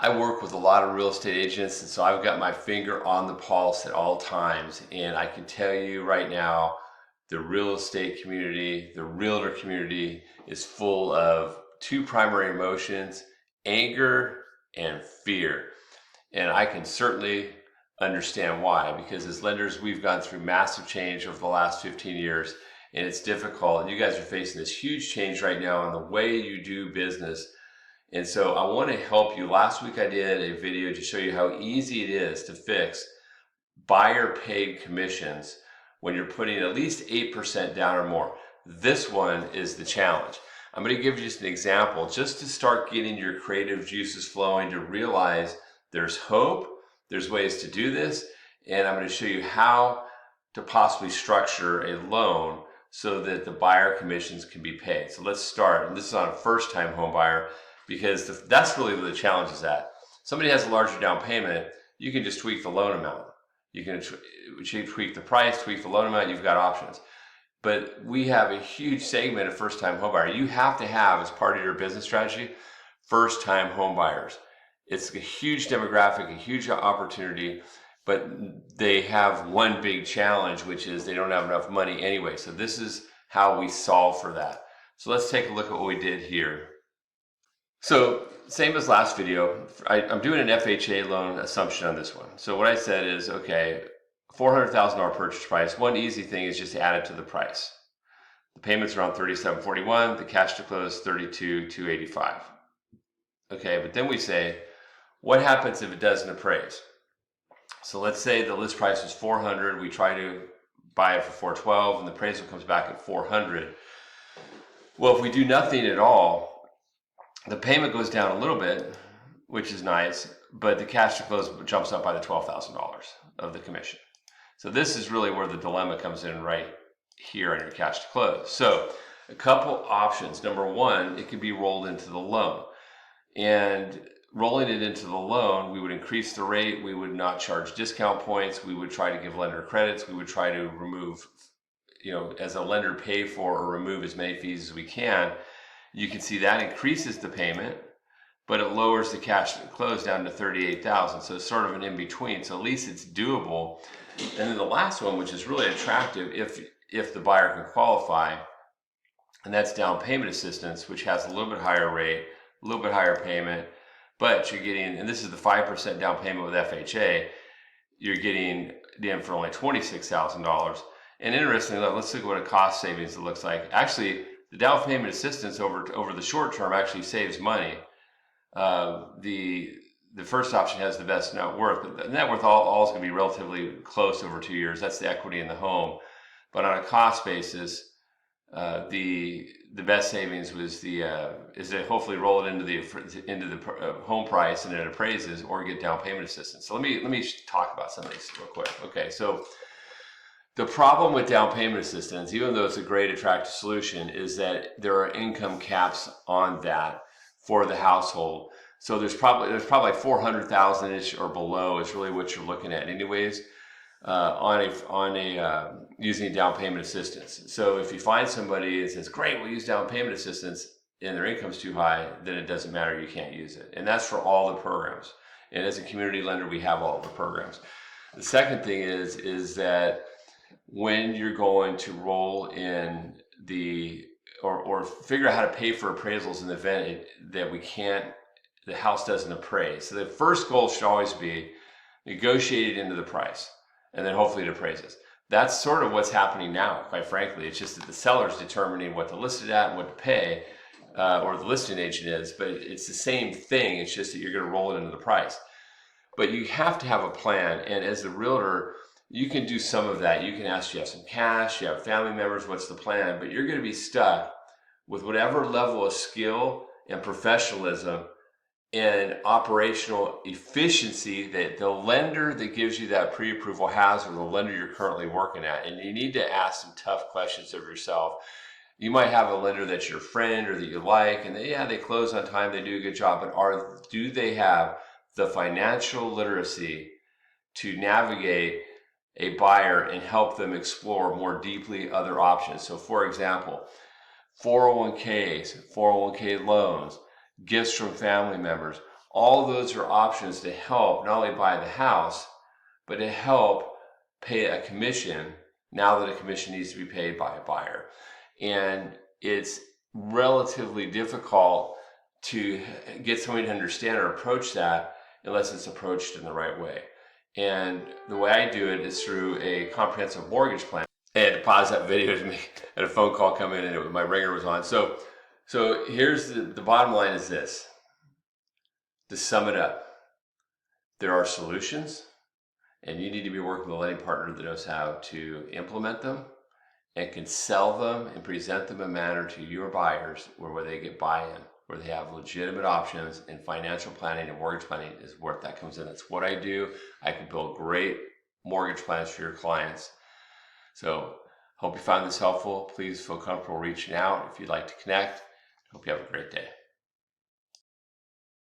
I work with a lot of real estate agents, and so I've got my finger on the pulse at all times. And I can tell you right now, the real estate community, the realtor community is full of two primary emotions: anger and fear. And I can certainly understand why, because as lenders, we've gone through massive change over the last 15 years, and it's difficult. And you guys are facing this huge change right now in the way you do business. And so I want to help you. Last week I did a video to show you how easy it is to fix buyer paid commissions when you're putting at least 8% down or more. This one is the challenge. I'm going to give you just an example just to start getting your creative juices flowing, to realize there's hope, there's ways to do this, and I'm going to show you how to possibly structure a loan so that the buyer commissions can be paid. So let's start. And this is on a first-time home buyer, because that's really where the challenge is at. Somebody has a larger down payment, you can just tweak the loan amount. You can tweak the price, tweak the loan amount, you've got options. But we have a huge segment of first-time home buyer. You have to have, as part of your business strategy, first-time home buyers. It's a huge demographic, a huge opportunity, but they have one big challenge, which is they don't have enough money anyway. So this is how we solve for that. So let's take a look at what we did here. So same as last video, I'm doing an FHA loan assumption on this one. So what I said is, okay, $400,000 purchase price. One easy thing is just add it to the price. The payments are around $37.41. The cash to close $32,285. Okay, but then we say, what happens if it doesn't appraise? So let's say the list price is $400. We try to buy it for $412, and the appraisal comes back at $400. Well, if we do nothing at all, the payment goes down a little bit, which is nice, but the cash to close jumps up by the $12,000 of the commission. So this is really where the dilemma comes in, right here on your cash to close. So a couple options. Number one, it could be rolled into the loan. And rolling it into the loan, we would increase the rate. We would not charge discount points. We would try to give lender credits. We would try to remove, as a lender, pay for or remove as many fees as we can. You can see that increases the payment, but it lowers the cash to close down to $38,000. So it's sort of an in-between. So at least it's doable. And then the last one, which is really attractive if the buyer can qualify, and that's down payment assistance, which has a little bit higher rate, a little bit higher payment, but you're getting, and this is the 5% down payment with FHA, you're getting in for only $26,000. And interestingly, let's look at what a cost savings it looks like. Actually, the down payment assistance over the short term actually saves money. The first option has the best net worth, but the net worth all is going to be relatively close over 2 years. That's the equity in the home. But on a cost basis, the best savings was is to hopefully roll it into the home price and it appraises, or get down payment assistance. So let me talk about some of these real quick. Okay, so the problem with down payment assistance, even though it's a great attractive solution, is that there are income caps on that for the household. So there's probably like 400,000-ish or below is really what you're looking at anyways, using down payment assistance. So if you find somebody that says, great, we'll use down payment assistance, and their income's too high, then it doesn't matter, you can't use it. And that's for all the programs. And as a community lender, we have all the programs. The second thing is that when you're going to roll in or figure out how to pay for appraisals in the event that the house doesn't appraise. So the first goal should always be negotiated into the price, and then hopefully it appraises. That's sort of what's happening now, quite frankly. It's just that the seller's determining what to list it at and what to pay, or the listing agent is, but it's the same thing. It's just that you're going to roll it into the price. But you have to have a plan, and as a realtor, you can do some of that. You can ask, you have some cash, you have family members, what's the plan? But you're going to be stuck with whatever level of skill and professionalism and operational efficiency that the lender that gives you that pre-approval has, or the lender you're currently working at. And you need to ask some tough questions of yourself. You might have a lender that's your friend or that you like, and they close on time, they do a good job, but do they have the financial literacy to navigate a buyer and help them explore more deeply other options? So for example, 401ks, 401k loans, gifts from family members, All those are options to help not only buy the house, but to help pay a commission now that a commission needs to be paid by a buyer. And it's relatively difficult to get somebody to understand or approach that unless it's approached in the right way. And the way I do it is through a comprehensive mortgage plan. I had to pause that video to make a phone call come in, and my ringer was on. So here's the bottom line is this. To sum it up, there are solutions, and you need to be working with a lending partner that knows how to implement them and can sell them and present them in a manner to your buyers where they get buy-in, where they have legitimate options, and financial planning and mortgage planning is where that comes in. It's what I do. I can build great mortgage plans for your clients. So hope you found this helpful. Please feel comfortable reaching out if you'd like to connect. Hope you have a great day.